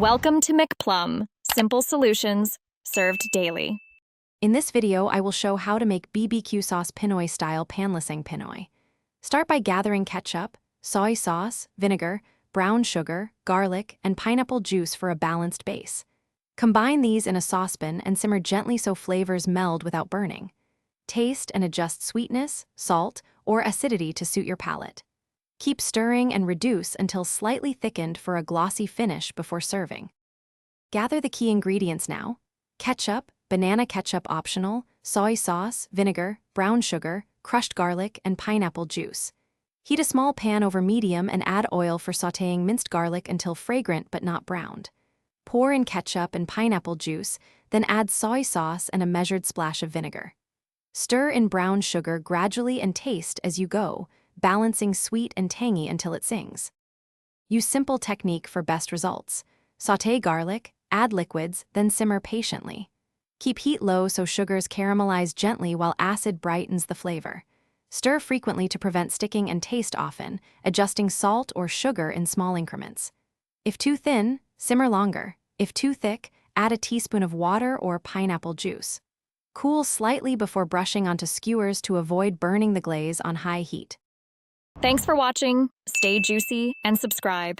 Welcome to McPlum, simple solutions served daily. In this video, I will show how to make BBQ sauce Pinoy style Panlasang Pinoy. Start by gathering ketchup, soy sauce, vinegar, brown sugar, garlic, and pineapple juice for a balanced base. Combine these in a saucepan and simmer gently so flavors meld without burning. Taste and adjust sweetness, salt, or acidity to suit your palate. Keep stirring and reduce until slightly thickened for a glossy finish before serving. Gather the key ingredients now: ketchup, banana ketchup optional, soy sauce, vinegar, brown sugar, crushed garlic, and pineapple juice. Heat a small pan over medium and add oil for sautéing minced garlic until fragrant but not browned. Pour in ketchup and pineapple juice, then add soy sauce and a measured splash of vinegar. Stir in brown sugar gradually and taste as you go, balancing sweet and tangy until it sings. Use simple technique for best results. Sauté garlic, add liquids, then simmer patiently. Keep heat low so sugars caramelize gently while acid brightens the flavor. Stir frequently to prevent sticking and taste often, adjusting salt or sugar in small increments. If too thin, simmer longer. If too thick, add a teaspoon of water or pineapple juice. Cool slightly before brushing onto skewers to avoid burning the glaze on high heat. Thanks for watching. Stay juicy and subscribe.